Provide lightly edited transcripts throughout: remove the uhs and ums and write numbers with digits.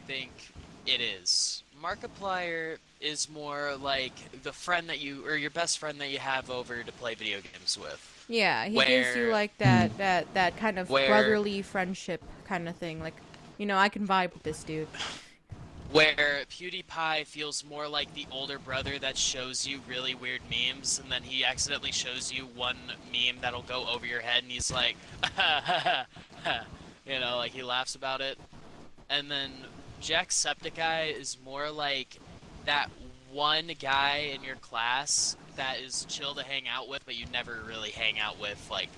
think it is. Markiplier is more like the friend that you, or your best friend that you have over to play video games with. Yeah, he gives you Where, like that kind of where, brotherly friendship kind of thing. Like, I can vibe with this dude. where PewDiePie feels more like the older brother that shows you really weird memes, and then he accidentally shows you one meme that'll go over your head, and he's like, like he laughs about it. And then Jacksepticeye is more like that one guy in your class that is chill to hang out with, but you never really hang out with, like,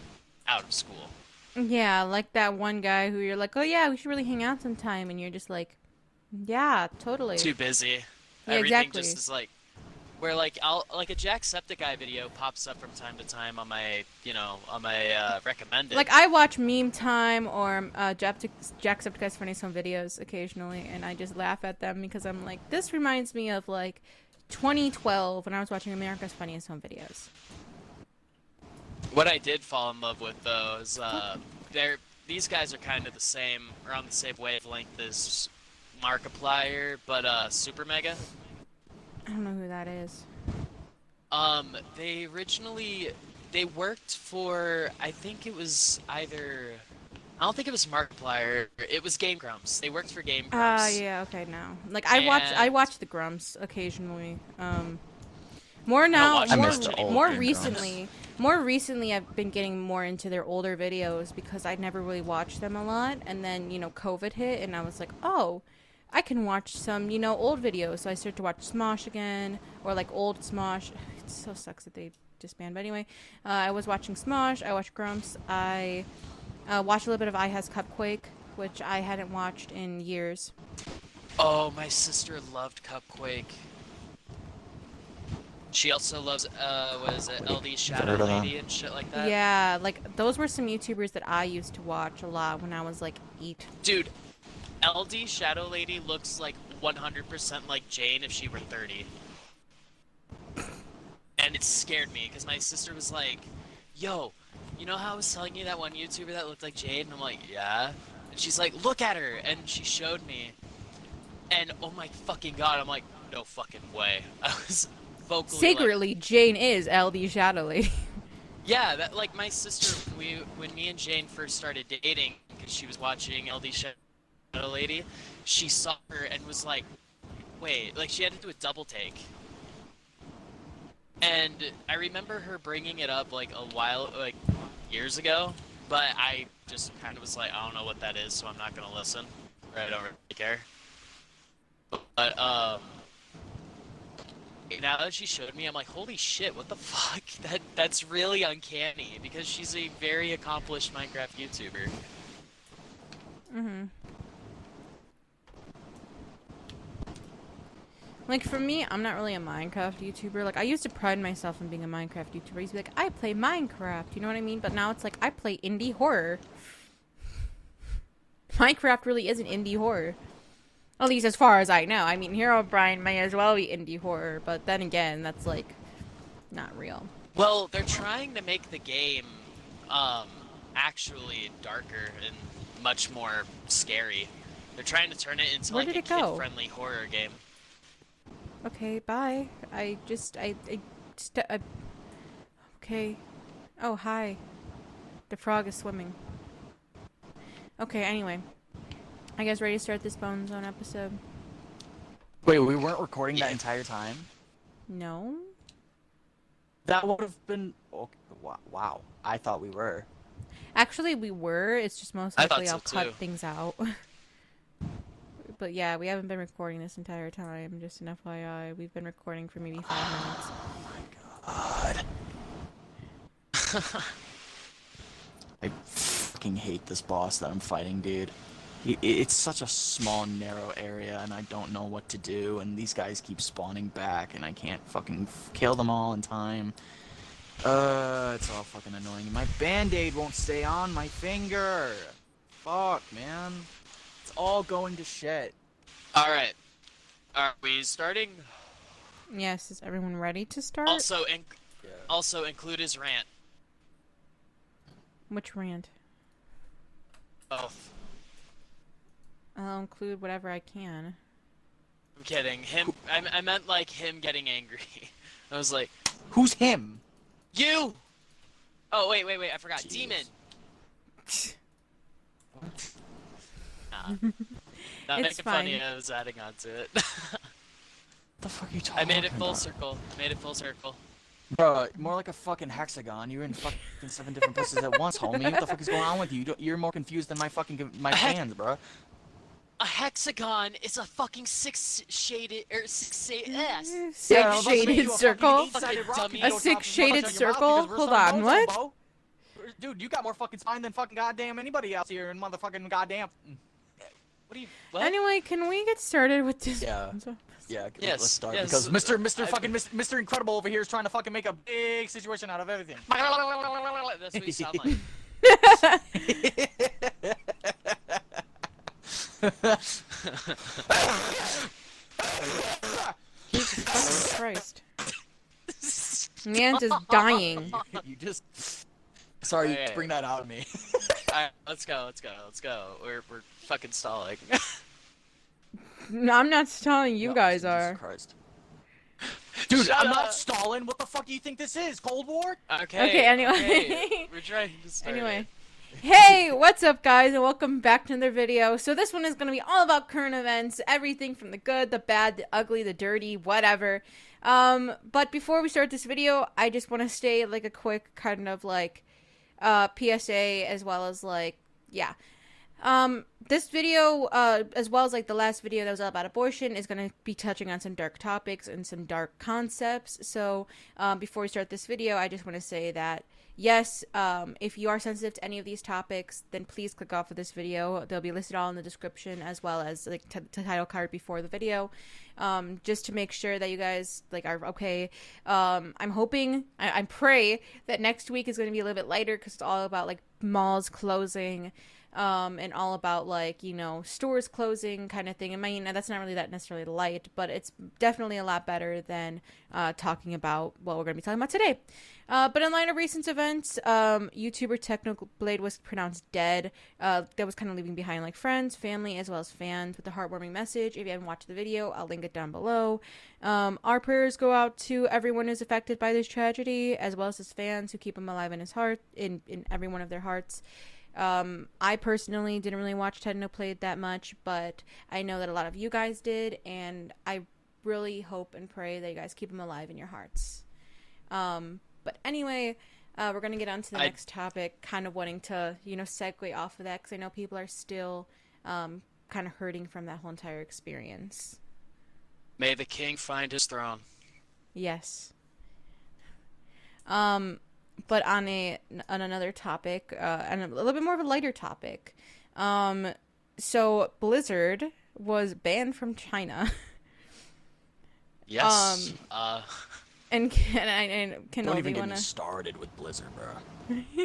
out of school. Yeah, like that one guy who you're like, oh yeah, we should really hang out sometime, and you're just like, yeah, totally. Too busy. Yeah, Everything just exactly. is like, where like I'll like a Jacksepticeye video pops up from time to time on my recommended. Like I watch Meme Time or Jacksepticeye's Funny Home videos occasionally, and I just laugh at them because I'm like, this reminds me of like 2012 when I was watching America's Funniest Home Videos. What I did fall in love with though is these guys are kind of the same, or on the same wavelength as Markiplier, but Super Mega. I don't know who that is. They originally they worked for, I think it was either, I don't think it was Markiplier, it was Game Grumps. They worked for Game Grumps. Yeah, okay, now. Like I And watch the Grumps occasionally. More I don't now, watch I more missed much the old anymore. more Game Grumps. recently. More recently, I've been getting more into their older videos because I never really watched them a lot, and then COVID hit, and I was like, oh, I can watch some old videos. So I started to watch Smosh again, or like old Smosh. It so sucks that they disbanded. But anyway, I was watching Smosh. I watched Grumps. I watched a little bit of I Has Cupquake, which I hadn't watched in years. Oh, my sister loved Cupquake. She also loves, what is it, LD Shadow Heard of them? Lady and shit like that. Yeah, like those were some YouTubers that I used to watch a lot when I was like 8. Dude, LD Shadow Lady looks like 100% like Jane if she were 30. And it scared me, because my sister was like, yo, you know how I was telling you that one YouTuber that looked like Jade? And I'm like, yeah. And she's like, look at her! And she showed me. And oh my fucking god, I'm like, no fucking way. I was vocally like, Secretly, Jane is LD Shadow Lady. yeah, that, like, my sister, when me and Jane first started dating, because she was watching LD Shadow Lady, she saw her and was like, wait, like, she had to do a double take. And I remember her bringing it up, like, like, years ago, but I just kind of was like, I don't know what that is, so I'm not gonna listen. Right, I don't really care. But, now that she showed me, I'm like, holy shit, what the fuck? That's really uncanny, because she's a very accomplished Minecraft YouTuber. Mm-hmm. Like, for me, I'm not really a Minecraft YouTuber. Like, I used to pride myself on being a Minecraft YouTuber. I used to be like, I play Minecraft, you know what I mean? But now it's like, I play indie horror. Minecraft really isn't indie horror. At least as far as I know. I mean, Hero Brian may as well be indie horror, but then again, that's, like, not real. Well, they're trying to make the game, actually darker and much more scary. They're trying to turn it into, Where like, did a it go? kid-friendly horror game. Okay, bye. Okay. Oh, hi. The frog is swimming. Okay, anyway. I guess ready to start this Bone Zone episode? Wait, we weren't recording that Yeah. entire time? No? That would have been... Okay, wow. I thought we were. Actually, we were. It's just most I thought likely so, I'll cut too. things out. But yeah, we haven't been recording this entire time. Just an FYI. We've been recording for maybe 5 minutes. God. I fucking hate this boss that I'm fighting, dude. It's such a small, narrow area, and I don't know what to do, and these guys keep spawning back, and I can't fucking kill them all in time. It's all fucking annoying. My band-aid won't stay on my finger! Fuck, man. It's all going to shit. Alright. Are we starting? Yes, is everyone ready to start? Also include his rant. Which rant? Both. I'll include whatever I can. I'm kidding. Him. I meant like him getting angry. I was like, Who's him? you. Oh wait. I forgot. Jeez. Demon. Nah. Not It's making fine. funny. I was adding on to it. What the fuck are you talking I made it full about? circle. Made it full circle. Bro, more like a fucking hexagon. You're in fucking 7 different places at once, homie. What the fuck is going on with you? You're more confused than my fans, bro. A hexagon is a fucking six-shaded or six-shaded. Six-shaded circle? Fucking dummy. A six-shaded circle? Hold on, what? Dude, you got more fucking spine than fucking goddamn anybody else here in motherfucking goddamn. What do you? What? Anyway, can we get started with this? Yeah. Yeah, Yes, let's start yes, because Mr. I- fucking Mr. Incredible over here is trying to fucking make a big situation out of everything. That's what you sound like. Jesus fucking Christ. Man's is dying. You just sorry Hey. to bring that out of me. Alright, let's go. We're fucking stalling. No, I'm not stalling, you No, guys Jesus are. Christ. Dude, Shut I'm up. not stalling. What the fuck do you think this is? Cold War? Okay, anyway. okay, we're trying to start Anyway. it. Hey, what's up guys, and welcome back to another video. So this one is going to be all about current events, everything from the good, the bad, the ugly, the dirty, whatever. But before we start this video, I just want to say like a quick kind of like PSA, as well as like, yeah. This video, as well as like the last video that was all about abortion, is going to be touching on some dark topics and some dark concepts. So, before we start this video, I just want to say that, yes, if you are sensitive to any of these topics, then please click off of this video. They'll be listed all in the description, as well as like the title card before the video, just to make sure that you guys like are okay. I'm hoping, I pray that next week is going to be a little bit lighter, because it's all about like malls closing, and all about like, you know, stores closing kind of thing. I mean, that's not really that necessarily light, but it's definitely a lot better than talking about what we're going to be talking about today. But in line of recent events, YouTuber Technoblade was pronounced dead. That was kind of leaving behind like friends, family, as well as fans with a heartwarming message. If you haven't watched the video, I'll link it down below. Our prayers go out to everyone who's affected by this tragedy, as well as his fans who keep him alive in his heart, in every one of their hearts. I personally didn't really watch Technoblade that much, but I know that a lot of you guys did, and I really hope and pray that you guys keep him alive in your hearts. But anyway, we're going to get on to the next topic, kind of wanting to, you know, segue off of that, because I know people are still kind of hurting from that whole entire experience. May the king find his throne. Yes. But on another topic, and a little bit more of a lighter topic, so Blizzard was banned from China. Yes. And can Don't even get me started with Blizzard, bro.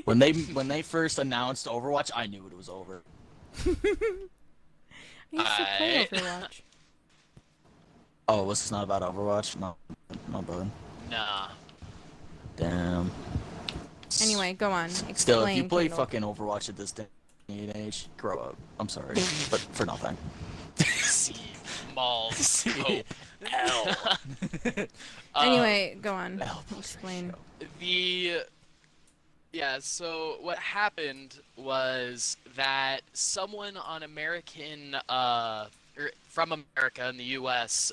when they first announced Overwatch, I knew it was over. I used to play Overwatch. Oh, was this not about Overwatch? No, brother. Nah. Damn. Anyway, go on. Explain. Still, if you play Kendall. fucking Overwatch at this day and age, grow up. I'm sorry, but for nothing. Mall. See, Hell. Anyway, go on. Hell, Explain. So what happened was that someone on American, or from America in the U.S.,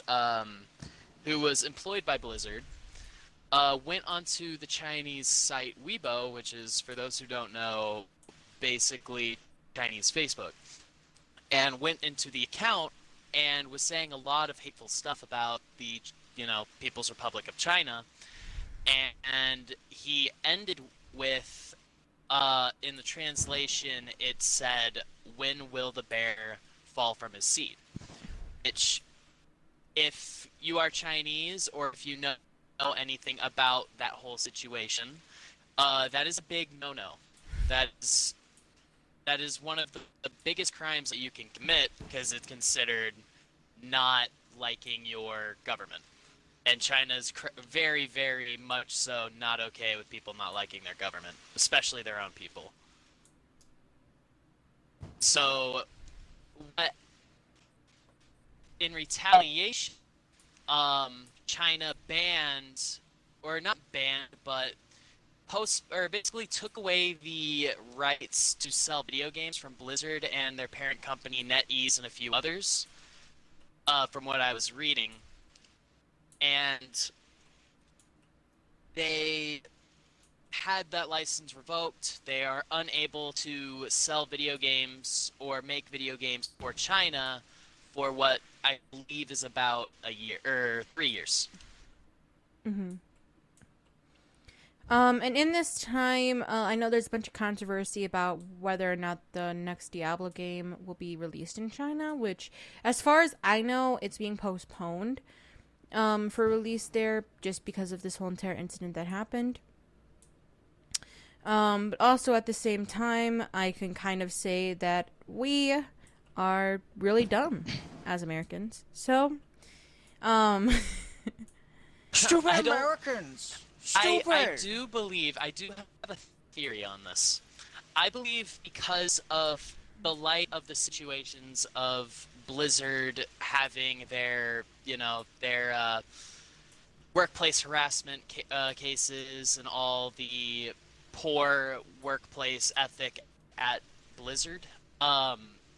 who was employed by Blizzard, went onto the Chinese site Weibo, which is, for those who don't know, basically Chinese Facebook, and went into the account and was saying a lot of hateful stuff about the, you know, People's Republic of China, and he ended with, in the translation, it said, "When will the bear fall from his seat?" Which, if you are Chinese, or if you know anything about that whole situation, that is a big no-no. That is one of the biggest crimes that you can commit, because it's considered not liking your government. And China's very, very much so not okay with people not liking their government, especially their own people. So, what in retaliation, China banned, or not banned, but basically took away the rights to sell video games from Blizzard and their parent company NetEase and a few others, from what I was reading. And they had that license revoked. They are unable to sell video games or make video games for China for what I believe is about a year or 3 years. Mm-hmm. And in this time, I know there's a bunch of controversy about whether or not the next Diablo game will be released in China, which, as far as I know, it's being postponed for release there just because of this whole entire incident that happened. But also at the same time, I can kind of say that we are really dumb as Americans. So, Stupid Americans! Stupid! I do have a theory on this. I believe because of the light of the situations of Blizzard having their workplace harassment cases and all the poor workplace ethic at Blizzard,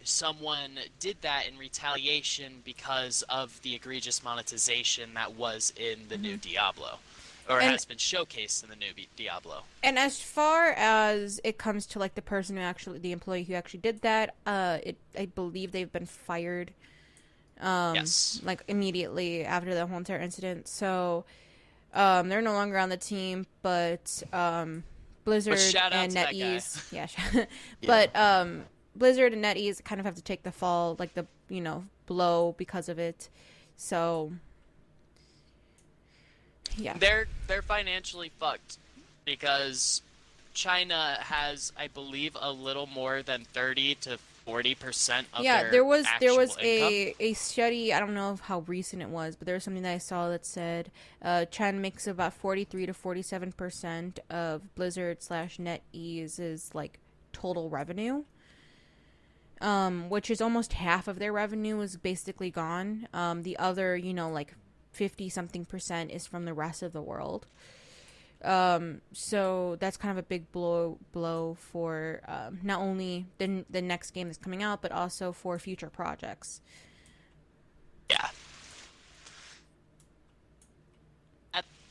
someone did that in retaliation because of the egregious monetization that was in the new Diablo. Or has been showcased in the new Diablo. And as far as it comes to like the person who actually, the employee who actually did that, I believe they've been fired. Yes. Like immediately after the whole entire incident. So, they're no longer on the team, but Blizzard and NetEase, yeah. But Blizzard and NetEase kind of have to take the fall, like the blow because of it. So. Yeah. They're financially fucked because China has, I believe, a little more than 30 to 40% of their there was income. a study, I don't know how recent it was, but there was something that I saw that said China makes about 43 to 47% of Blizzard / NetEase's like total revenue. Which is almost half of their revenue is basically gone. The other, like 50-something% is from the rest of the world. So that's kind of a big blow for not only the next game that's coming out, but also for future projects. Yeah.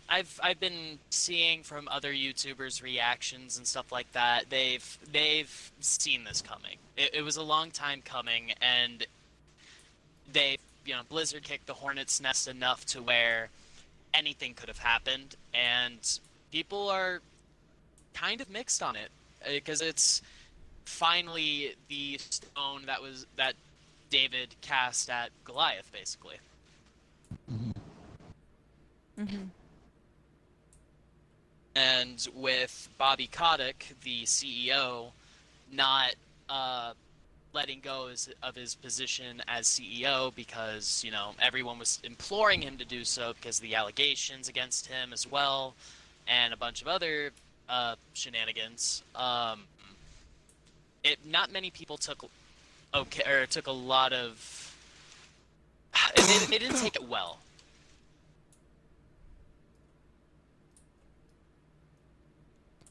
I've been seeing from other YouTubers reactions and stuff like that. They've seen this coming. It was a long time coming, and Blizzard kicked the hornet's nest enough to where anything could have happened, and people are kind of mixed on it because it's finally the stone that David cast at Goliath, basically. Mm-hmm. And with Bobby Kotick, the CEO, not letting go of his position as CEO because, everyone was imploring him to do so because of the allegations against him as well, and a bunch of other shenanigans. Not many people took a lot of. They didn't take it well.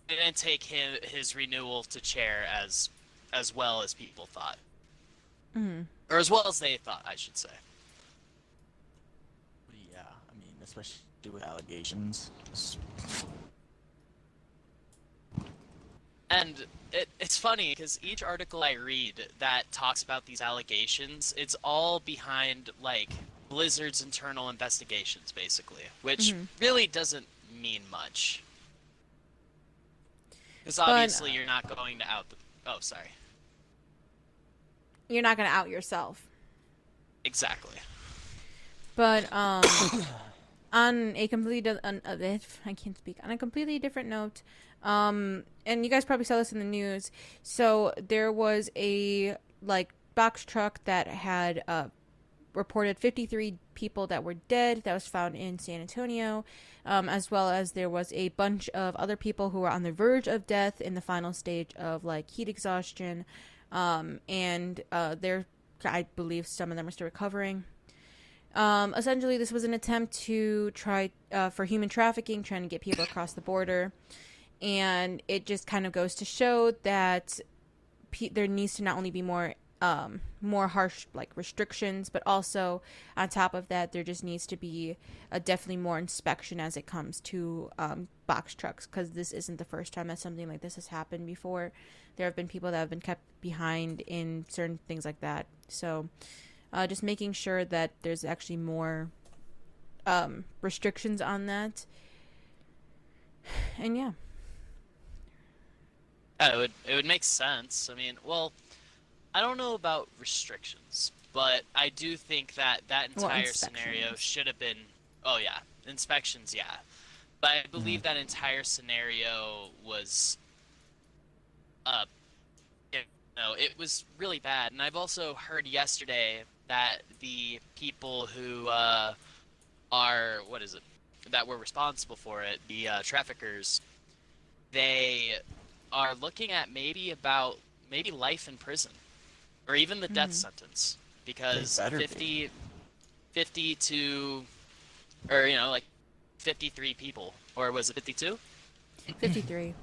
They didn't take his renewal to chair as well as people thought. Mm-hmm. Or as well as they thought, I should say. Yeah, I mean, especially with allegations. And it's funny, because each article I read that talks about these allegations, it's all behind, like, Blizzard's internal investigations, basically. Which really doesn't mean much. Because obviously you're not going to out the... Oh, sorry. You're not going to out yourself. Exactly. But on a completely I can't speak. On a completely different note, and you guys probably saw this in the news. So there was a box truck that had reported 53 people that were dead that was found in San Antonio, as well as there was a bunch of other people who were on the verge of death in the final stage of heat exhaustion, and I believe some of them are still recovering. Essentially, this was an attempt to try for human trafficking, trying to get people across the border. And it just kind of goes to show that there needs to not only be more harsh like restrictions, but also on top of that, there just needs to be definitely more inspection as it comes to box trucks, because this isn't the first time that something like this has happened before. There have been people that have been kept behind in certain things like that. So just making sure that there's actually more restrictions on that. And yeah. It would make sense. I mean, well, I don't know about restrictions, but I do think that entire scenario should have been. Oh yeah, inspections, yeah. But I believe that entire scenario was, it was really bad. And I've also heard yesterday that the people who are that were responsible for it, the traffickers, they are looking at maybe life in prison, or even the death sentence, because 50 to, or like 53 people, or was it 52? 53.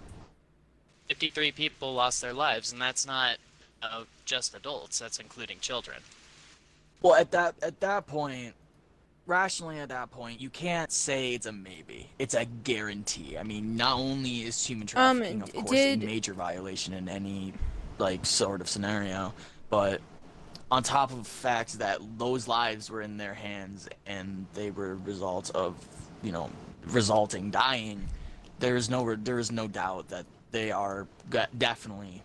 53 people lost their lives, and that's not just adults, that's including children. Well, at that point, rationally at that point, you can't say it's a maybe. It's a guarantee. I mean, not only is human trafficking, of course, a major violation in any like sort of scenario, but on top of the fact that those lives were in their hands and they were a result of, resulting dying, there is no doubt that they are definitely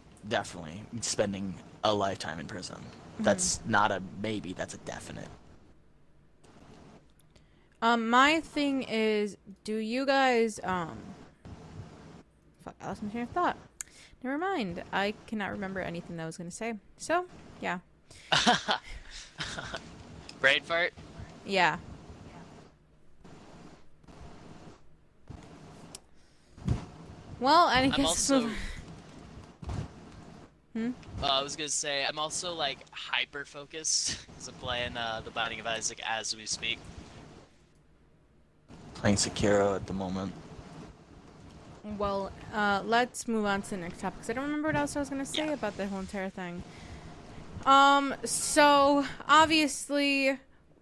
spending a lifetime in prison. That's not a maybe, that's a definite. My thing is, do you guys, fuck, I lost my train of thought. Never mind. I cannot remember anything that I was going to say. So, yeah. Brain fart? Yeah. Well, I guess... I'm also... I was going to say, I'm also, like, hyper-focused, because I'm playing The Binding of Isaac as we speak. Playing Sekiro at the moment. Well, let's move on to the next topic, because I don't remember what else I was going to say about the whole entire thing. So, obviously,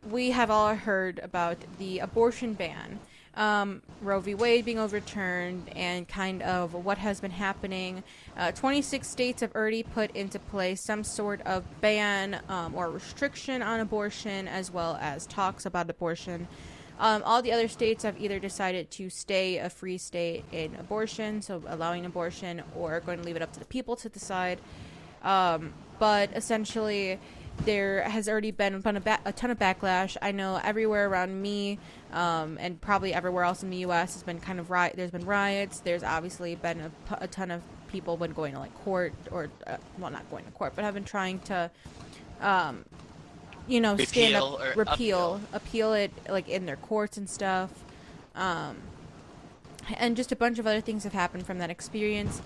we have all heard about the abortion ban. Roe v. Wade being overturned, and kind of what has been happening. 26 states have already put into place some sort of ban or restriction on abortion, as well as talks about abortion. All the other states have either decided to stay a free state in abortion, so allowing abortion, or going to leave it up to the people to decide. But essentially, there has already been a ton of backlash. I know everywhere around me, and probably everywhere else in the U.S. has been kind of there's been riots. There's obviously been a ton of people been going to like court, or well, not going to court, but have been trying to, stand up, appeal it, like in their courts and stuff. And just a bunch of other things have happened from that experience.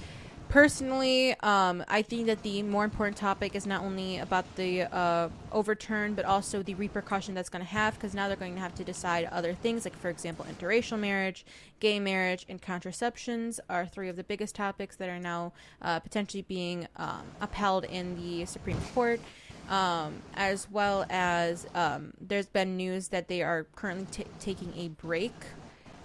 Personally, I think that the more important topic is not only about the overturn, but also the repercussion that's going to have, because now they're going to have to decide other things, like, for example, interracial marriage, gay marriage, and contraceptions are three of the biggest topics that are now potentially being upheld in the Supreme Court. As well as there's been news that they are currently taking a break.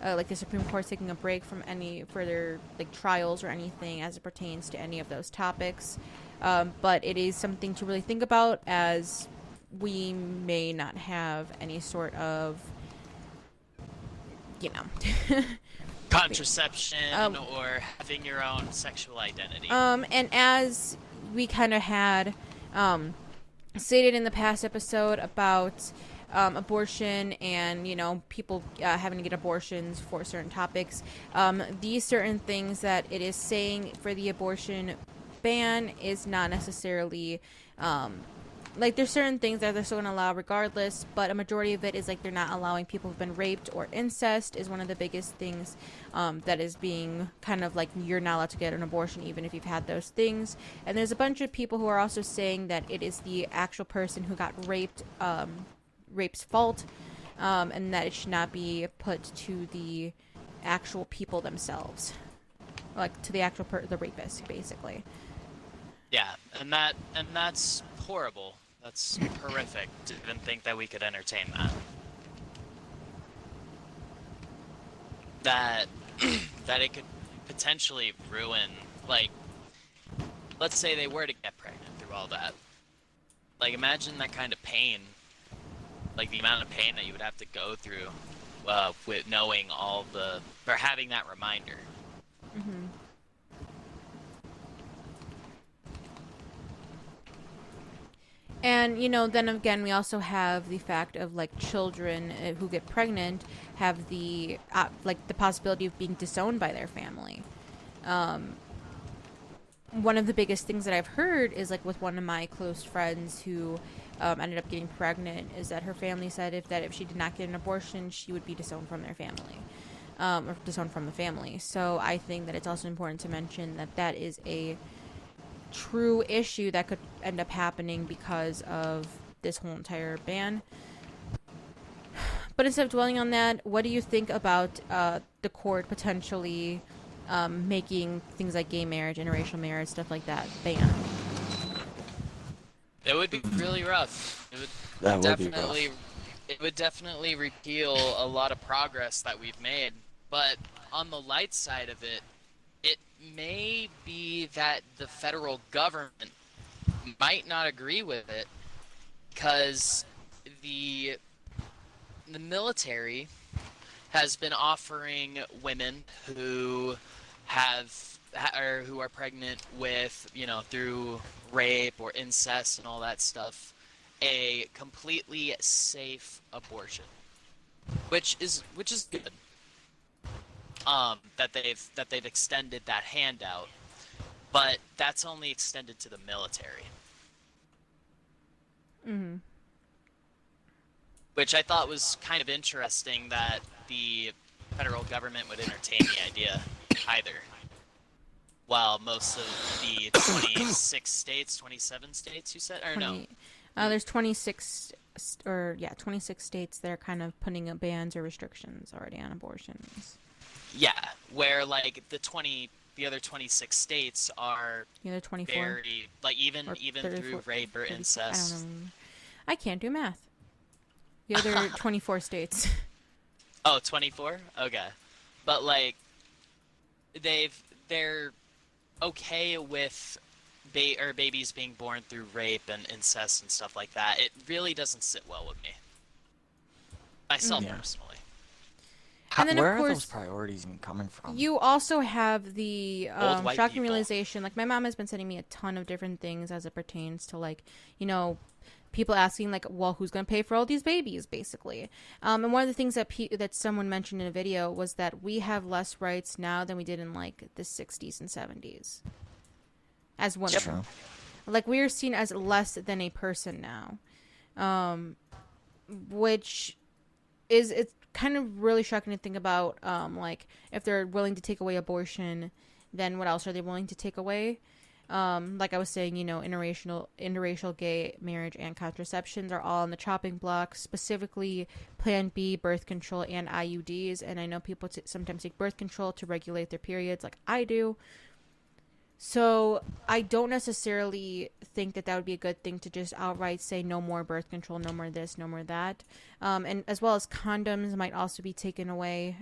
Like the Supreme Court's taking a break from any further like trials or anything as it pertains to any of those topics. But it is something to really think about, as we may not have any sort of, contraception or having your own sexual identity. And as we kind of had stated in the past episode about abortion and people having to get abortions for certain topics, these certain things that it is saying for the abortion ban is not necessarily like, there's certain things that they're still going to allow regardless, but a majority of it is like they're not allowing people who've been raped, or incest is one of the biggest things that is being kind of like, you're not allowed to get an abortion even if you've had those things. And there's a bunch of people who are also saying that it is the actual person who got raped rape's fault, and that it should not be put to the actual people themselves, like to the actual the rapist, basically. Yeah, and that's horrible. That's horrific to even think that we could entertain that. That that it could potentially ruin, like, let's say they were to get pregnant through all that. Like, imagine that kind of pain, like the amount of pain that you would have to go through with knowing all the, or having that reminder. Mm-hmm. And, then again, we also have the fact of, like, children who get pregnant have the, the possibility of being disowned by their family. One of the biggest things that I've heard is, like, with one of my close friends who ended up getting pregnant, is that her family said if she did not get an abortion, she would be disowned from their family. Or disowned from the family. So I think that it's also important to mention that that is a true issue that could end up happening because of this whole entire ban. But instead of dwelling on that, what do you think about the court potentially making things like gay marriage, interracial marriage, stuff like that banned? It would be really rough. It would it would definitely repeal a lot of progress that we've made. But on the light side of it, it may be that the federal government might not agree with it because the military has been offering women who or who are pregnant with, through rape or incest and all that stuff, a completely safe abortion, which is good. That they've extended that handout, but that's only extended to the military. Mm-hmm. Which I thought was kind of interesting that the federal government would entertain the idea either. While most of the 26 states, 27 states, you said? Or 20, no? There's 26, 26 states that are kind of putting up bans or restrictions already on abortions. Yeah, where, like, the other 26 states are The other 24? very, like, even through rape or incest. I don't know. I can't do math. The other 24 states. Oh, 24? Okay. But, like, they're okay with babies being born through rape and incest and stuff like that. It really doesn't sit well with me. Myself, personally. And then, where of course, are those priorities even coming from? You also have the shocking people. realization. Like, my mom has been sending me a ton of different things as it pertains to, like, people asking, like, well, who's going to pay for all these babies, basically. And one of the things that someone mentioned in a video was that we have less rights now than we did in, like, the 60s and 70s. As women. True. Like, we are seen as less than a person now. Which it's kind of really shocking to think about, like, if they're willing to take away abortion, then what else are they willing to take away? Like I was saying, interracial gay marriage and contraceptions are all on the chopping block, specifically Plan B, birth control, and IUDs. And I know people sometimes take birth control to regulate their periods, like I do. So I don't necessarily think that would be a good thing to just outright say no more birth control, no more this, no more that. And as well as condoms might also be taken away,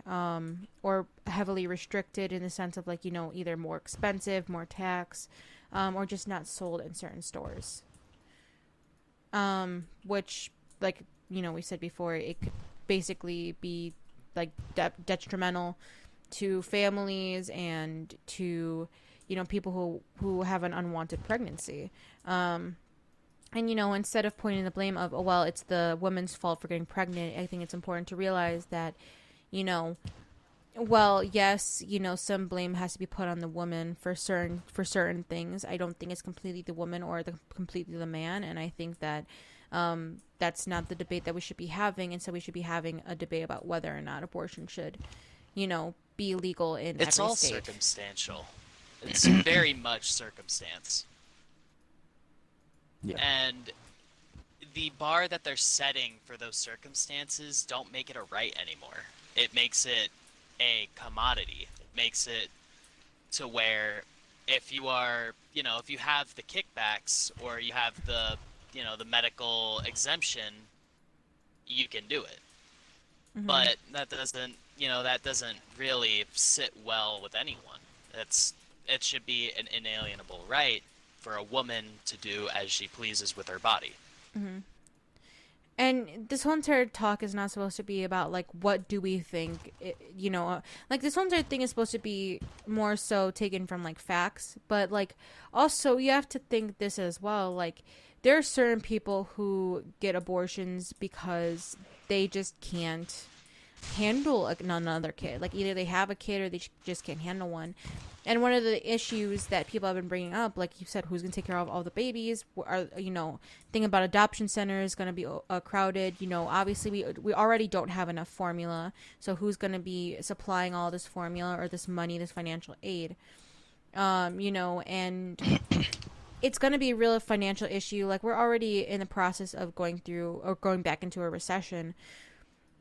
or heavily restricted in the sense of, like, either more expensive, more tax, or just not sold in certain stores. Which, like, we said before, it could basically be, like, detrimental to families and to people who have an unwanted pregnancy. And, instead of pointing the blame of, oh, well, it's the woman's fault for getting pregnant, I think it's important to realize that, well, yes, some blame has to be put on the woman for certain things. I don't think it's completely the woman or completely the man. And I think that that's not the debate that we should be having. Instead, we should be having a debate about whether or not abortion should, be legal in every state. It's all circumstantial. It's very much circumstance. Yeah. And the bar that they're setting for those circumstances don't make it a right anymore. It makes it a commodity. It makes it to where if you are, if you have the kickbacks or you have the, the medical exemption, you can do it. Hmm. But that doesn't really sit well with anyone. It should be an inalienable right for a woman to do as she pleases with her body. Hmm. And this whole entire talk is not supposed to be about like what do we think, like this whole entire thing is supposed to be more so taken from like facts, but like also you have to think this as well. Like there are certain people who get abortions because they just can't handle another kid. Like either they have a kid or they just can't handle one. And one of the issues that people have been bringing up, like you said, who's going to take care of all the babies? Are thing about adoption centers going to be crowded? Obviously we already don't have enough formula, so who's going to be supplying all this formula or this money, this financial aid? And it's going to be a real financial issue. Like we're already in the process of going through or going back into a recession.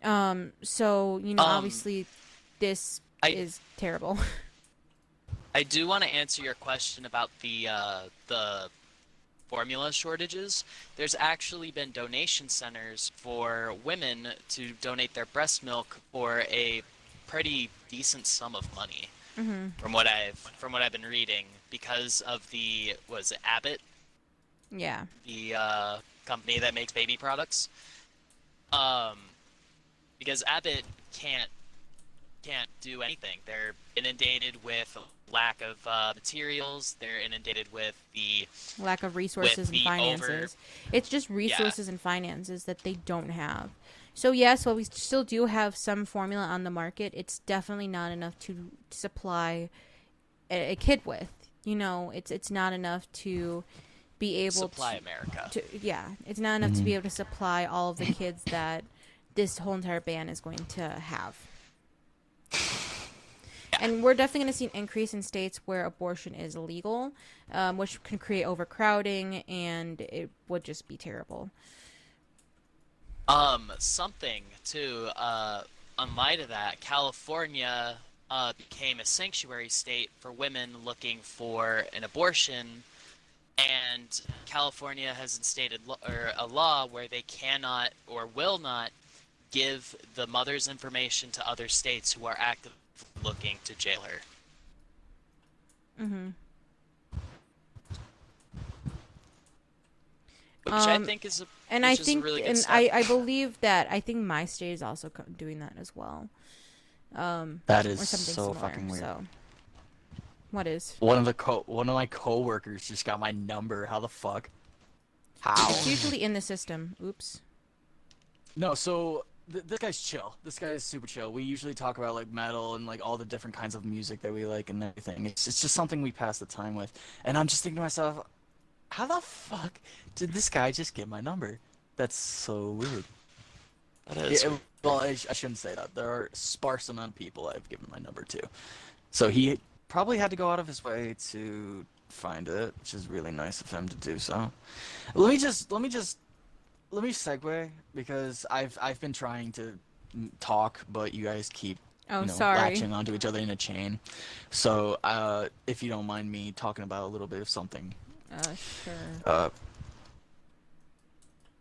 So Um, obviously this I is terrible. I do want to answer your question about the formula shortages. There's actually been donation centers for women to donate their breast milk for a pretty decent sum of money, Hmm. from what I've been reading, because of the was it Abbott, Yeah. the company that makes baby products. Um, because Abbott can't do anything. They're inundated with lack of materials. They're inundated with the Lack of with resources and the over finances. It's just yeah. resources and finances that they don't have. So yes, while we still do have some formula on the market, it's definitely not enough to supply a kid with. It's not enough to be able Supply America. yeah, it's not enough to be able to supply all of the kids that this whole entire ban is going to have. Yeah. And we're definitely going to see an increase in states where abortion is illegal, which can create overcrowding, and it would just be terrible. Something too, in light of that, California became a sanctuary state for women looking for an abortion, and California has instated or a law where they cannot or will not give the mother's information to other states who are actively looking to jail her. Hmm. Which I Um, think is a and I which is a think, really good and step. I believe that I think my state is also doing that as well, That is or something so similar. fucking weird. So, what is? One of my coworkers just got my number. How the fuck? How? It's usually in the system. Oops. No, so this guy's chill. This guy is super chill. We usually talk about like metal and like all the different kinds of music that we like and everything. It's just something we pass the time with. And I'm just thinking to myself, how the fuck did this guy just get my number? That's so weird. That is weird. Well, I shouldn't say that. There are sparse amount of people I've given my number to. So he probably had to go out of his way to find it, which is really nice of him to do so. Let me segue because I've been trying to talk, but you guys keep Oh, sorry. latching onto each other in a chain. So if you don't mind me talking about a little bit of something, Sure. uh,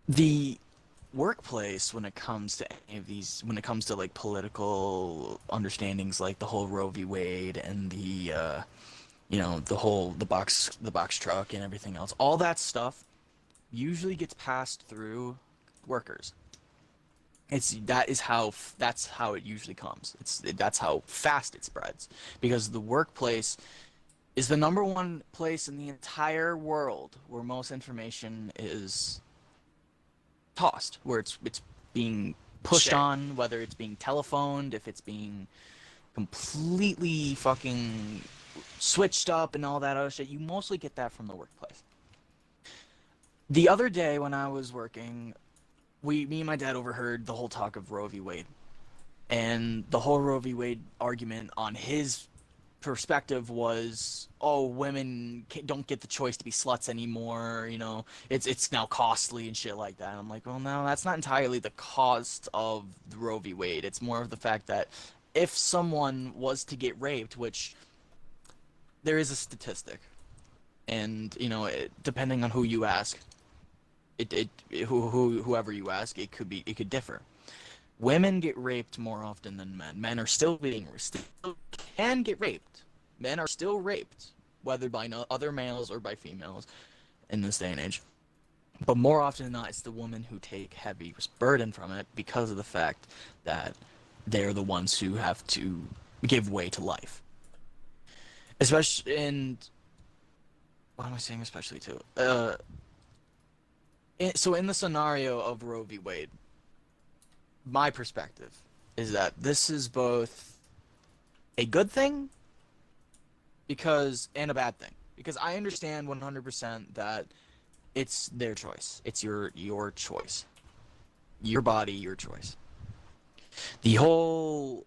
the workplace when it comes to any of these, when it comes to like political understandings, like the whole Roe v. Wade and the the box truck and everything else, all that stuff usually gets passed through workers. That's how it usually comes. That's how fast it spreads because the workplace is the number one place in the entire world where most information is tossed, where it's being pushed Shared. on, whether it's being telephoned, if it's being completely fucking switched up and all that other shit. You mostly get that from the workplace. The other day when I was working, me and my dad overheard the whole talk of Roe v. Wade. And the whole Roe v. Wade argument on his perspective was, oh, women don't get the choice to be sluts anymore, you know, it's now costly and shit like that. And I'm like, well, no, that's not entirely the cost of Roe v. Wade. It's more of the fact that if someone was to get raped, which there is a statistic, and, you know, depending on who you ask, whoever you ask, it could differ. Women get raped more often than men. Men are still can get raped. Men are still raped, whether by other males or by females, in this day and age. But more often than not, it's the women who take heavy burden from it because of the fact that they're the ones who have to give way to life. Especially, and what am I saying? Especially too. So in the scenario of Roe v. Wade, my perspective is that this is both a good thing and a bad thing, because I understand 100% that it's their choice. It's your choice, your body, your choice. The whole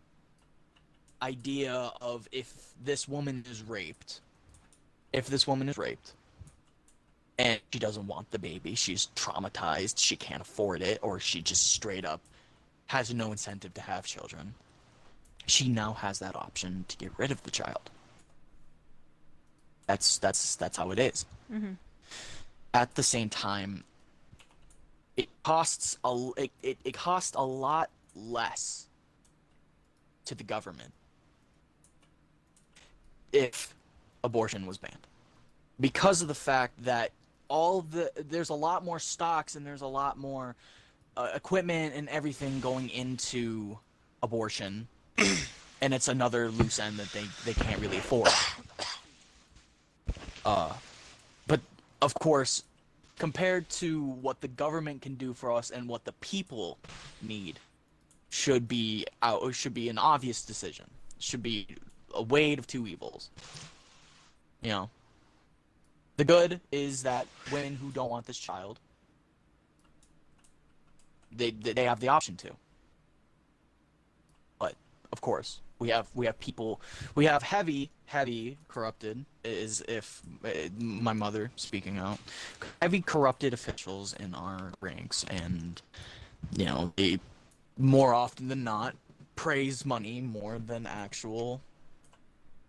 idea of if this woman is raped and she doesn't want the baby, she's traumatized, she can't afford it, or she just straight up has no incentive to have children, she now has that option to get rid of the child. That's how it is. Mm-hmm. At the same time, it costs a lot less to the government if abortion was banned, because of the fact that there's a lot more stocks and there's a lot more equipment and everything going into abortion, and it's another loose end that they can't really afford. But of course, compared to what the government can do for us and what the people need, should be an obvious decision. Should be a weight of two evils. You know, the good is that women who don't want this child, they have the option to. But of course, we have heavy corrupted, is if my mother speaking out, heavy corrupted officials in our ranks, and you know, they more often than not praise money more than actual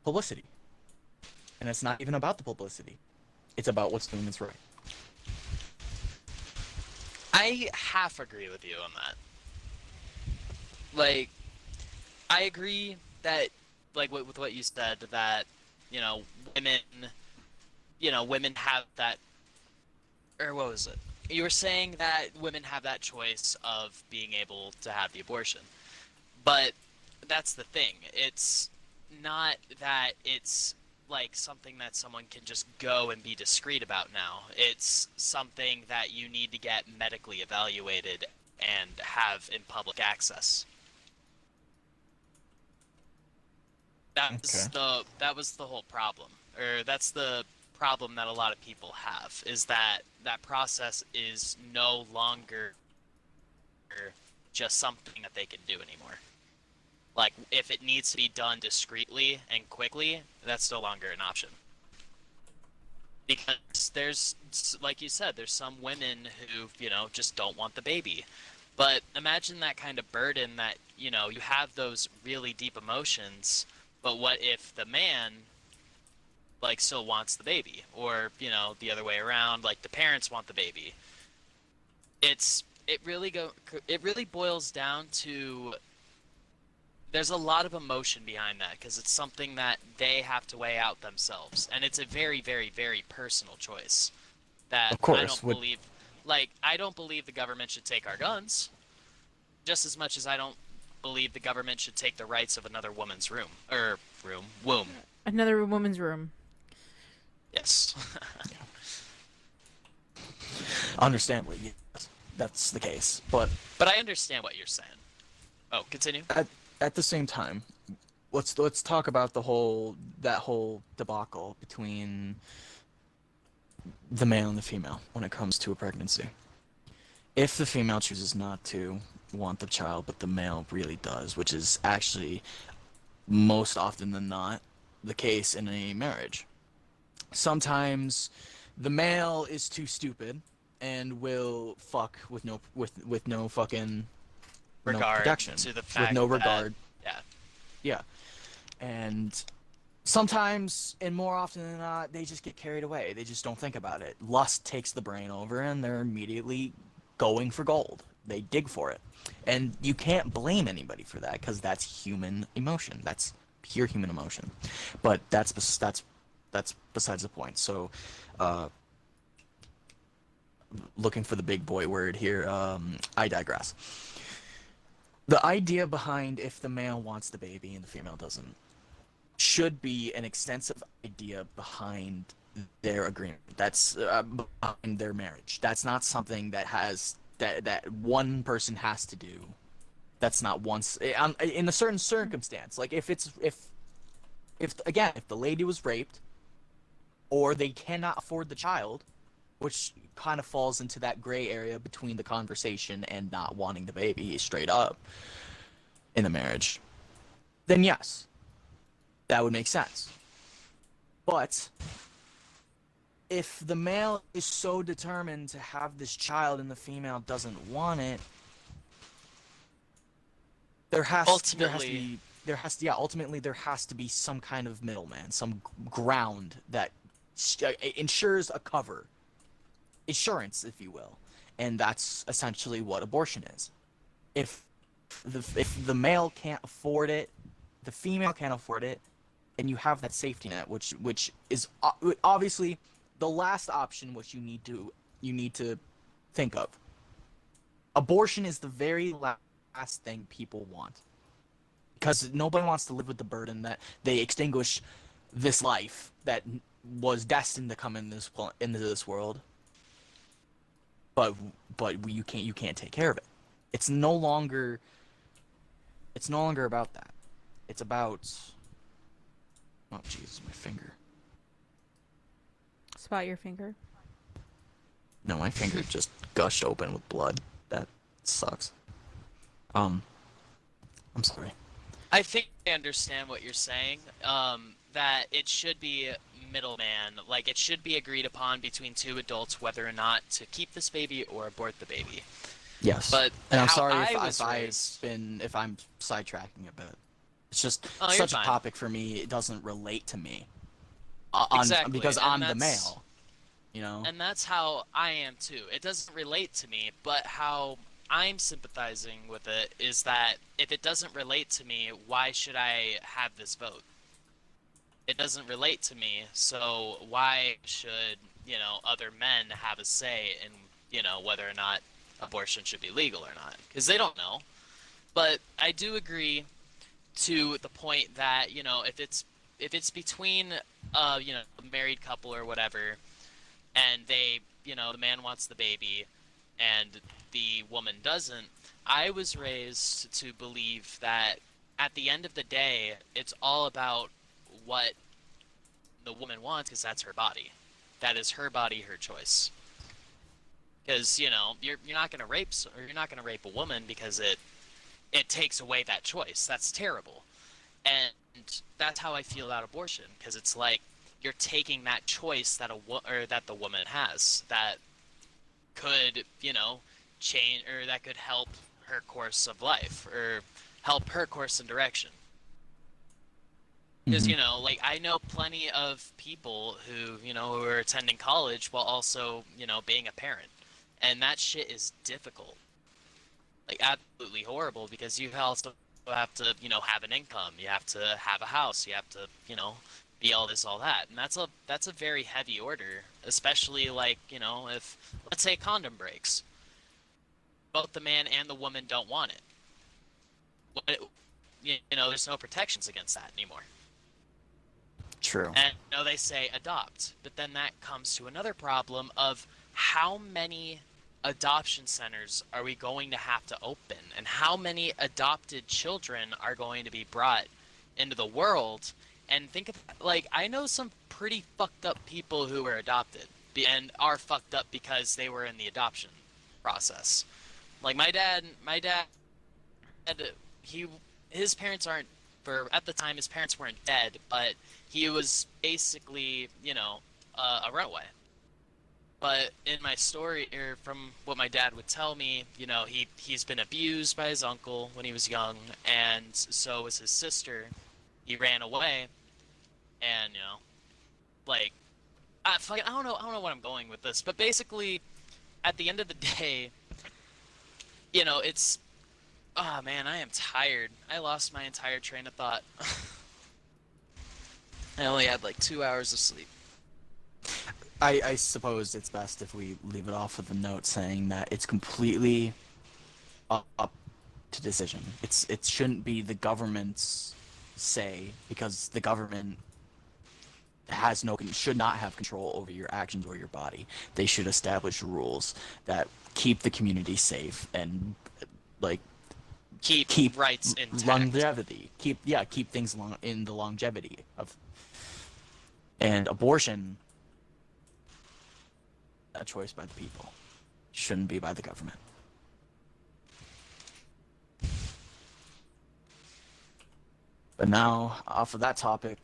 publicity. And it's not even about the publicity. It's about what's doing this right. I half agree with you on that. Like, I agree that, like, with what you said, that, you know, women have that, or what was it? You were saying that women have that choice of being able to have the abortion. But that's the thing. It's not that it's like something that someone can just go and be discreet about now. It's something that you need to get medically evaluated and have in public access. That was the whole problem. Or that's the problem that a lot of people have, is that process is no longer just something that they can do anymore. Like, if it needs to be done discreetly and quickly, that's no longer an option. Because there's, like you said, there's some women who, you know, just don't want the baby. But imagine that kind of burden that, you know, you have those really deep emotions, but what if the man, like, still wants the baby? Or, you know, the other way around, like, the parents want the baby. It really boils down to, there's a lot of emotion behind that, because it's something that they have to weigh out themselves, and it's a very, very, very personal choice that I don't believe the government should take our guns, just as much as I don't believe the government should take the rights of another woman's womb. Another woman's room. Yes. Understandably, yes, that's the case, but I understand what you're saying. Oh, continue. At the same time, let's talk about that whole debacle between the male and the female when it comes to a pregnancy. If the female chooses not to want the child, but the male really does, which is actually most often than not the case in a marriage. Sometimes the male is too stupid and will fuck with no fucking no Regard protection, to the with fact no that, regard. yeah. Yeah. And sometimes, and more often than not, they just get carried away. They just don't think about it. Lust takes the brain over, and they're immediately going for gold. They dig for it. And you can't blame anybody for that, because that's human emotion. That's pure human emotion. But that's besides the point. So, looking for the big boy word here, I digress. The idea behind if the male wants the baby and the female doesn't should be an extensive idea behind their agreement. That's behind their marriage. That's not something that has that one person has to do. That's not once in a certain circumstance. Like if the lady was raped, or they cannot afford the child, which kind of falls into that gray area between the conversation and not wanting the baby straight up in the marriage, then yes, that would make sense. But if the male is so determined to have this child and the female doesn't want it, ultimately there has to be some kind of middleman, some ground that ensures a cover. Insurance, if you will. And that's essentially what abortion is. If the male can't afford it, the female can't afford it, and you have that safety net, which is obviously the last option which you need to think of. Abortion is the very last thing people want, because nobody wants to live with the burden that they extinguish this life that was destined to come into this world. But you can't take care of it. It's no longer about that. It's about, oh Jesus, my finger. Spot your finger. No, my finger just gushed open with blood. That sucks. I'm sorry. I think I understand what you're saying. That it should be middleman, like it should be agreed upon between two adults whether or not to keep this baby or abort the baby. Yes. But and I'm how sorry if I'm sidetracking a bit. It's just such a topic for me. It doesn't relate to me. Exactly. Because I'm the male. You know. And that's how I am too. It doesn't relate to me, but how I'm sympathizing with it is that if it doesn't relate to me, why should I have this vote? It doesn't relate to me, so why should, other men have a say in, whether or not abortion should be legal or not? Because they don't know. But I do agree to the point that, if it's between, a married couple or whatever, and they, the man wants the baby and the woman doesn't, I was raised to believe that at the end of the day, it's all about what the woman wants, because that's her body. That is her body, her choice. Because you're not gonna rape a woman because it takes away that choice. That's terrible. And that's how I feel about abortion, because it's like you're taking that choice that that the woman has that could change, or that could help her course of life, or help her course in direction. Because, I know plenty of people who are attending college while also, being a parent. And that shit is difficult. Like, absolutely horrible, because you also have to, have an income. You have to have a house. You have to, be all this, all that. And that's a very heavy order, especially, like, if, let's say, a condom breaks. Both the man and the woman don't want it. There's no protections against that anymore. True. And they say adopt, but then that comes to another problem of how many adoption centers are we going to have to open, and how many adopted children are going to be brought into the world. And think of, like, I know some pretty fucked up people who were adopted and are fucked up because they were in the adoption process. Like my dad, his parents aren't, at the time his parents weren't dead, but he was basically, a runaway. But in my story, or from what my dad would tell me, he's been abused by his uncle when he was young, and so was his sister. He ran away, and like, I don't know what I'm going with this, but basically, at the end of the day, it's, oh man, I am tired. I lost my entire train of thought. I only had like 2 hours of sleep. I suppose it's best if we leave it off with a note saying that it's completely up to decision. It shouldn't be the government's say, because the government should not have control over your actions or your body. They should establish rules that keep the community safe and like Keep rights intact. longevity. Keep things in the longevity of. And abortion, a choice by the people, shouldn't be by the government. But now, off of that topic.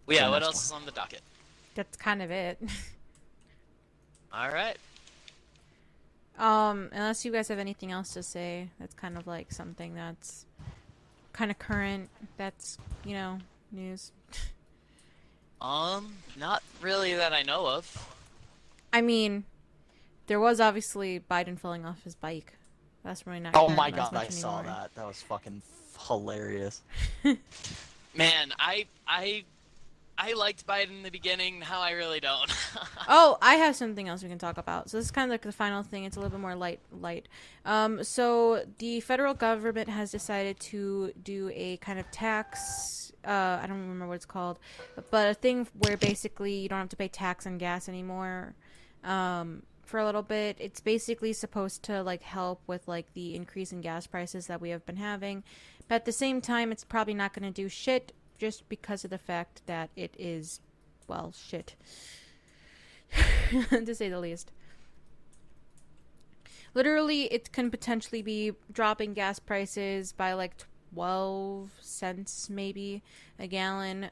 Well, yeah, what else is on the docket? That's kind of it. All right. Unless you guys have anything else to say, that's kind of like something that's kind of current. That's news. Not really that I know of. I mean, there was obviously Biden falling off his bike. That's really not. Oh current my as god, much I saw anymore. that. That was fucking hilarious. Man, I liked Biden in the beginning. Now I really don't. Oh, I have something else we can talk about. So this is kind of like the final thing. It's a little bit more light. So the federal government has decided to do a kind of tax. I don't remember what it's called, but a thing where basically you don't have to pay tax on gas anymore. For a little bit, it's basically supposed to like help with like the increase in gas prices that we have been having, but at the same time, it's probably not going to do shit just because of the fact that it is, well, shit. To say the least. Literally, it can potentially be dropping gas prices by like 12 cents maybe a gallon,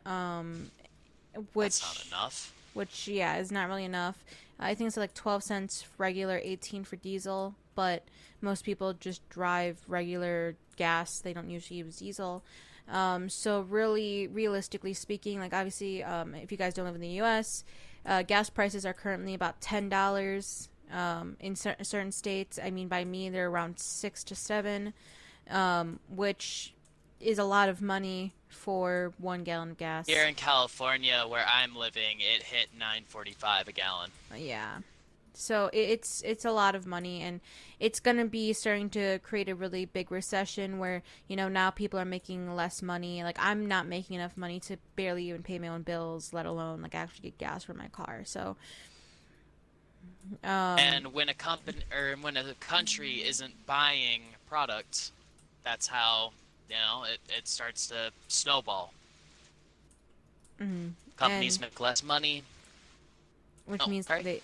which... That's not enough. Which, yeah, is not really enough. I think it's like 12 cents regular, 18 for diesel, but most people just drive regular gas. They don't usually use diesel. So really, realistically speaking, like obviously, if you guys don't live in the U.S., gas prices are currently about $10 in certain states. I mean, by me, they're around $6 to $7, which is a lot of money for 1 gallon of gas. Here in California, where I'm living, it hit $9.45 a gallon. Yeah. So it's a lot of money, and it's going to be starting to create a really big recession where, now people are making less money. Like, I'm not making enough money to barely even pay my own bills, let alone, like, actually get gas for my car. So, and when a company or when a country isn't buying product, that's how, it starts to snowball. mm-hmm. Companies make less money. Which means they,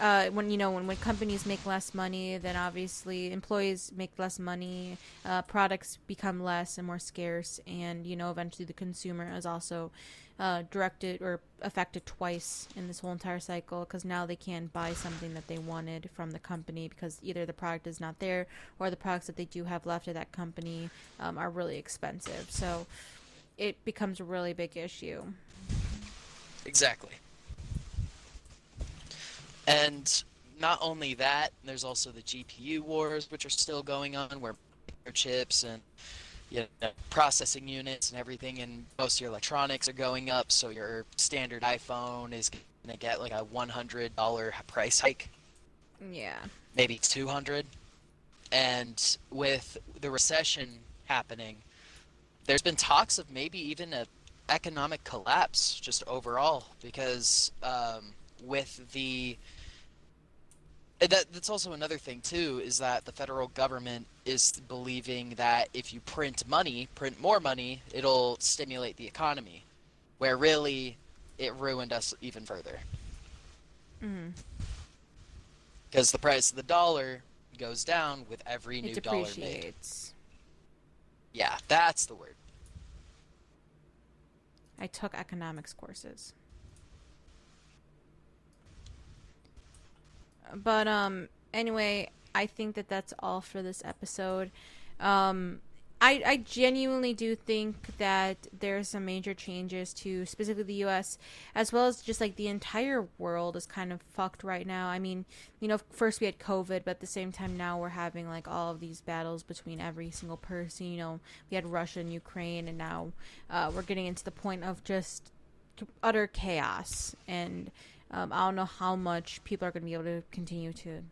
when companies make less money, then obviously employees make less money, products become less and more scarce, and eventually the consumer is also directed or affected twice in this whole entire cycle, because now they can't buy something that they wanted from the company because either the product is not there or the products that they do have left of that company are really expensive. So it becomes a really big issue. Exactly. And not only that, there's also the GPU wars, which are still going on, where chips and processing units and everything, and most of your electronics are going up. So your standard iPhone is going to get like a $100 price hike. Yeah. Maybe $200. And with the recession happening, there's been talks of maybe even a economic collapse just overall, because with the that's also another thing too, is that the federal government is believing that if you print more money, it'll stimulate the economy, where really it ruined us even further. Because the price of the dollar goes down with every new dollar made. Yeah, that's the word. I took economics courses. But anyway, I think that that's all for this episode. Um I genuinely do think that there's some major changes to specifically the US, as well as just like the entire world is kind of fucked right now. I mean, first we had COVID, but at the same time now we're having like all of these battles between every single person. We had Russia and Ukraine, and now we're getting into the point of just utter chaos. And I don't know how much people are going to be able to continue to,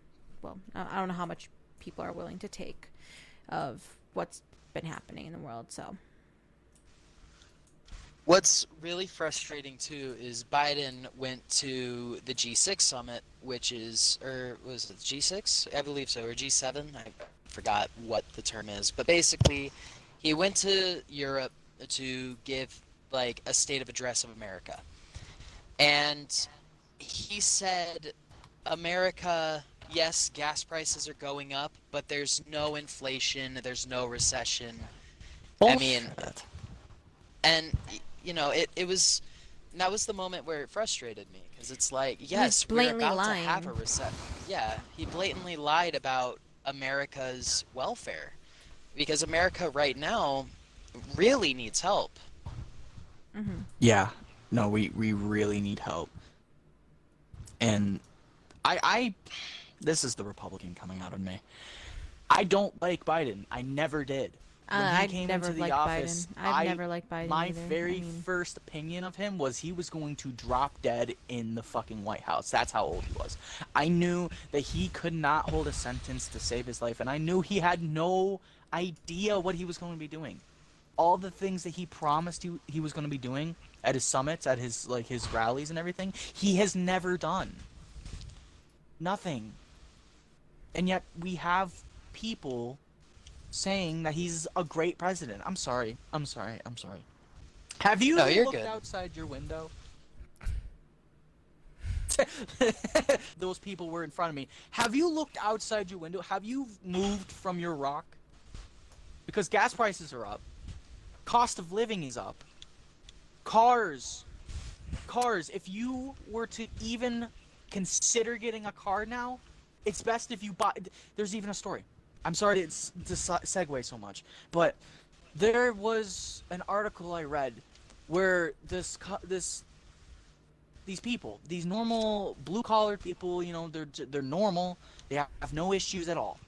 well, I don't know how much people are willing to take of what's been happening in the world. So What's really frustrating too is Biden went to the G6 summit, which is, or was it G6? I believe so, or G7? I forgot what the term is. But basically, he went to Europe to give like a state of address of America. And he said, America, yes, gas prices are going up, but there's no inflation, there's no recession. I mean, Bullshit. and it was, that was the moment where it frustrated me, because it's like, he's yes, we're blatantly about lying. to have a recession. Yeah, he blatantly lied about America's welfare, because America right now really needs help. Yeah. No, we really need help. And I this is the Republican coming out of me. I don't like Biden. I never did. When he I've came never into the liked office, Biden. I've never liked Biden my either. very I mean, first opinion of him was he was going to drop dead in the fucking White House. That's how old he was. I knew that he could not hold a sentence to save his life, and I knew he had no idea what he was going to be doing. All the things that he promised he was going to be doing at his summits, at his rallies and everything, he has never done. Nothing. And yet we have people saying that he's a great president. I'm sorry. Have you No, you're looked good. outside your window? Those people were in front of me. Have you looked outside your window? Have you moved from your rock? Because gas prices are up. Cost of living is up. Cars. If you were to even consider getting a car now, it's best if you buy. There's even a story. I'm sorry to segue so much, but there was an article I read where these people, these normal blue collar people, they're normal. They have no issues at all.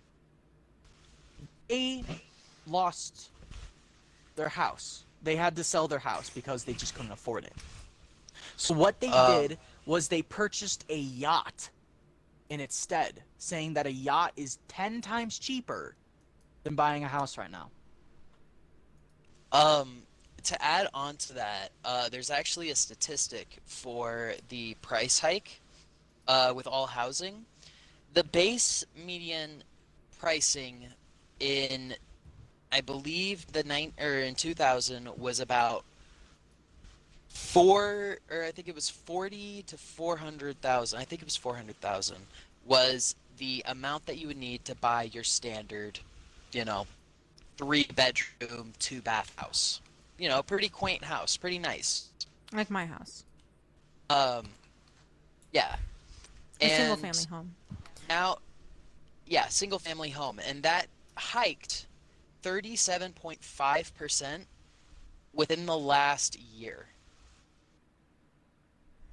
They lost their house. They had to sell their house because they just couldn't afford it. So what they did was they purchased a yacht in its stead, saying that a yacht is 10 times cheaper than buying a house right now. To add on to that, there's actually a statistic for the price hike with all housing. The base median pricing in, I believe, in 2000 was about 40 to 400,000. I think it was 400,000 was the amount that you would need to buy your standard, 3-bedroom, 2-bath house. Pretty quaint house, pretty nice. like my house, Yeah. a And single family home. now, yeah, single family home, and that hiked 37.5% within the last year.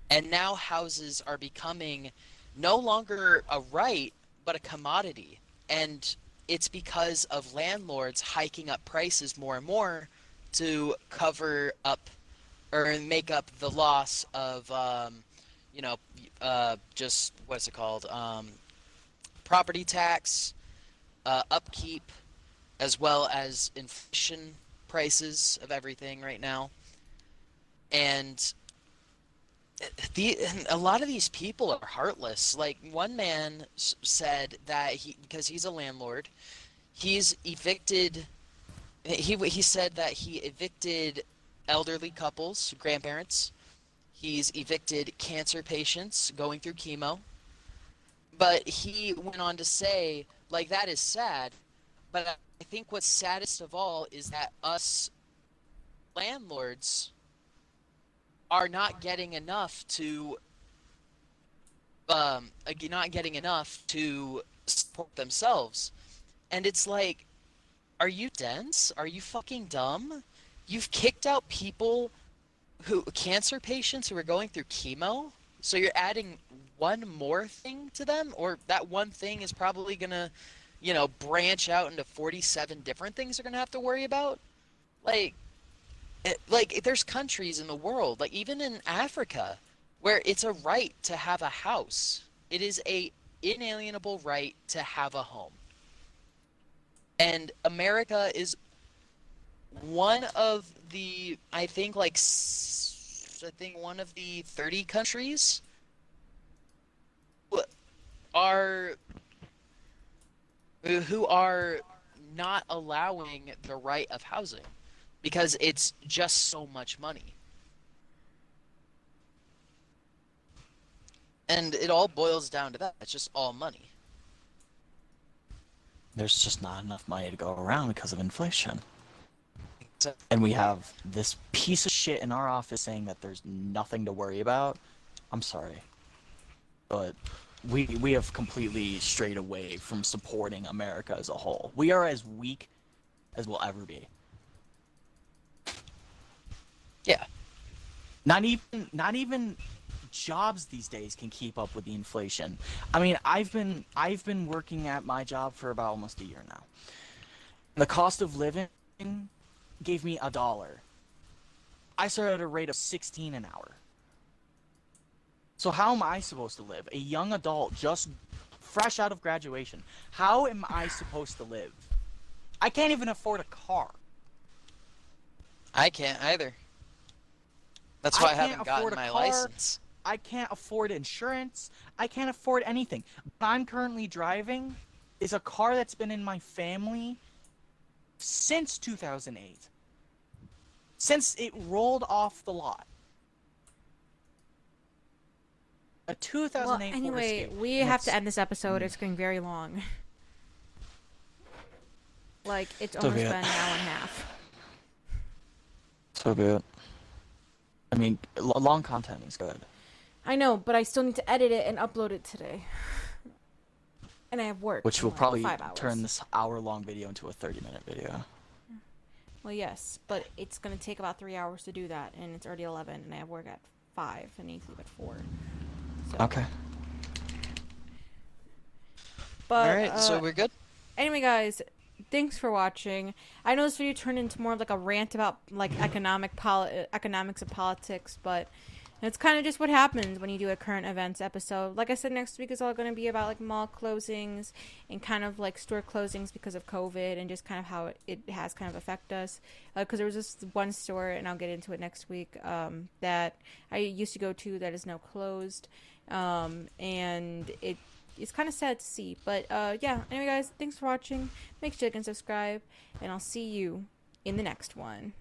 And now houses are becoming no longer a right, but a commodity. And it's because of landlords hiking up prices more and more to cover up or make up the loss of, just, what's it called? Property tax, upkeep, as well as inflation prices of everything right now. And a lot of these people are heartless. Like, one man said that because he's a landlord, he's evicted. He said that he evicted elderly couples, grandparents. He's evicted cancer patients going through chemo. But he went on to say, like, that is sad. But I think what's saddest of all is that us landlords are not getting enough to support themselves. And it's like, are you dense? Are you fucking dumb? You've kicked out people cancer patients who are going through chemo, so you're adding one more thing to them, or that one thing is probably gonna, branch out into 47 different things they're gonna have to worry about. Like, there's countries in the world, like even in Africa, where it's a right to have a house. It is a inalienable right to have a home. And America is one of the, I think, one of the 30 countries are who are not allowing the right of housing because it's just so much money. And it all boils down to that. It's just all money. There's just not enough money to go around because of inflation. So, And we have this piece of shit in our office saying that there's nothing to worry about. I'm sorry. But we have completely strayed away from supporting America as a whole. We are as weak as we'll ever be. yeah. Not even jobs these days can keep up with the inflation. I mean, I've been working at my job for about almost a year now. The cost of living gave me $1. I started at a rate of 16 an hour. So how am I supposed to live? A young adult just fresh out of graduation. How am I supposed to live? I can't even afford a car. I can't either. That's why I haven't gotten my license. I can't afford insurance. I can't afford anything. What I'm currently driving is a car that's been in my family since 2008. Since it rolled off the lot. A 2008 Well, Ford anyway, Escape. we have to end this episode. It's getting very long. Like, it's almost been an hour and a half. So good. I mean, long content is good. I know, but I still need to edit it and upload it today. And I have work. Which will in, like, probably 5 hours. turn this hour-long video into a 30-minute video. Well, yes, but it's going to take about 3 hours to do that, and it's already 11, and I have work at 5, and I need to leave at 4. So. Okay. But, Alright, so we're good? Anyway, guys, thanks for watching. I know this video turned into more of like a rant about like economics and politics, but it's kind of just what happens when you do a current events episode. Like I said, next week is all going to be about like mall closings and kind of like store closings because of COVID and just kind of how it has kind of affected us. Because there was this one store, and I'll get into it next week, that I used to go to that is now closed. And it's kind of sad to see. But yeah, anyway, guys, thanks for watching. Make sure you can subscribe, and I'll see you in the next one.